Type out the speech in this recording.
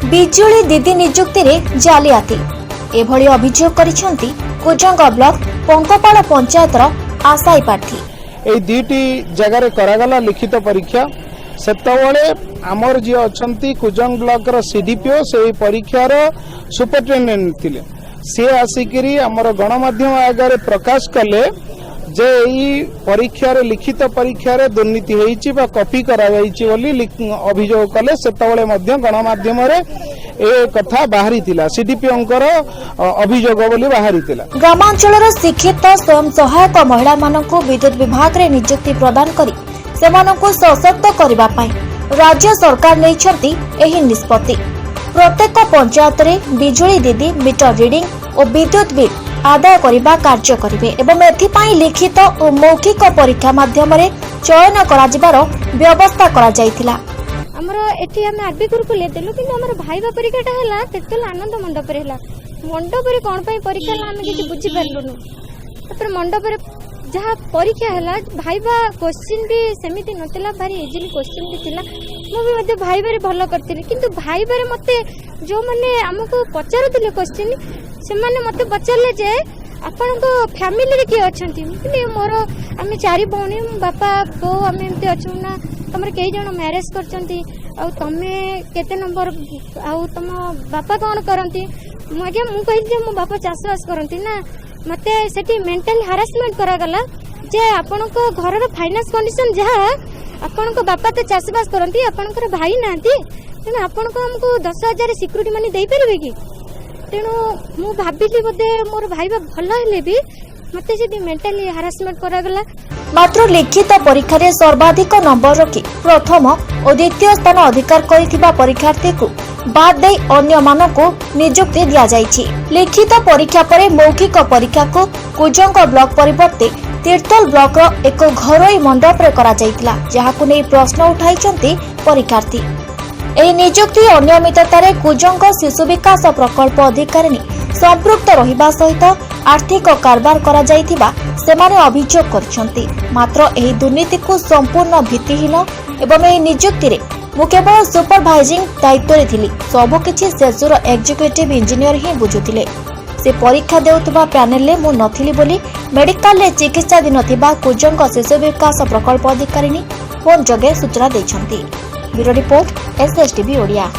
बिजुली दीदी नियुक्ति रे जालियाती एभली अभियोग करिसेंती कुजंग ब्लॉक पंकपाड़ पंचायतर आशायी प्रार्थी। ए दुईटी जगार करागला लिखित परीक्षा सेतबळे आमर जी अछंती कुजंग ब्लॉक रो सीडीपीओ से परीक्षार सुपरिटेंडेंट थिले से आसिकरी आमर गणमाध्यम आगे प्रकाश कले जे ई परीक्षार लिखित परीक्षार दुर्नीति होईची बा कॉपी करा जाईची बोली अभियोग कले सेतबळे मध्य गणमाध्यम रे ए कथा बाहरी थिला सीडीपीओंकर अभियोग बोली बाहरी थिला। ग्रामांचलर शिक्षित स्वयं सहायक महिला मानकु विद्युत विभाग रे नियुक्ति प्रदान करी सेमानकु सशक्त करिबा पई राज्य सरकार नेइछंती एही निष्पत्ति। प्रत्येक पंचायत रे बिजुली दीदी मीटर रीडिंग और विद्युत बिल आदाय करने कार्य करेंगे एवं एथिपाई लिखित और मौखिक परीक्षा माध्यम चयन कर व्यवस्था करा जायथिला। हमर एठी हम आरबी गुरुकुल देलु कि हमर भाईबा परीक्षाटा हैला तेतल आनंद मंडप रे हैला मंडप रे कोन पई परीक्षा ला हम किछि बुझी परलुनु तपर मंडप रे जहा परीक्षा हैला भाईबा क्वेश्चन भी सेमिति नथिला भारी इजीली क्वेश्चन भी थिला मो भी मते भाईबा रे भलो करथिले किंतु भाईबा रे मते जो माने हमको पचारुथिले क्वेश्चन से माने मते पचारले जे आपन को फैमिली रे के अछंती कि मोर आमे चारि भौणी बापा बो आमे एमते अछु ना तमरे कई जण मैरिज करचंती आ तमे केते नंबर आ तम बापा कोन करंती मगे मु कहि जे मो बापा चाषबास करंती ना मते सेठी मेंटल हरासमेंट करा गला जे आपन को घर रो फाइनेंस कंडीशन जहा आपन को बापा ते चाषबास करंती आपन को भाई नांती तेना आपन को हमको 10,000 सिक्युरिटी मनी देई परबे कि तेणु मु भाबिली बोधे मोर भाईबा भल हेले भी मते जदी मेंटली हरासमेंट करा गला। मात्र लिखित परीक्षा रे सर्वाधिक नंबर रखी प्रथम और द्वितीय स्थान अधिकार करिथिबा परीक्षार्थी को बाद दे अन्य मानको नियुक्ति दिया जायछि। लिखित परीक्षा परे मौखिक परीक्षा को कुजंग ब्लॉक परिवर्ते तीर्थल ब्लॉक रो एक घरोई मंडप रे करा जायतिला जहाकु नै प्रश्न उठाइचंती परीक्षार्थी। एही नियुक्ति अनियमिततारे कुजंग शिशु विकास प्रकल्प अधिकारिणी संपृक्त रहिबा सहित आर्थिक कारबार करा जायतिबा सेमाने अभियोग करछंती। मात्र एही दुर्नीति को संपूर्ण भित्तिहीन एवं एही नियुक्ति रे मु केवल सुपरवाइजिंग दायित्व रे थिली सब किछि सेसुर एग्जीक्यूटिव इंजीनियर ही बुझुतिले से परीक्षा देउतबा पैनल ले मु नथिली बोली मेडिकल ले चिकित्साधीन थिबा कुजंग शिशु विकास प्रकल्प अधिकारिणी फोन जगे सूचना दैछंती। Bureau report SSTV Odia.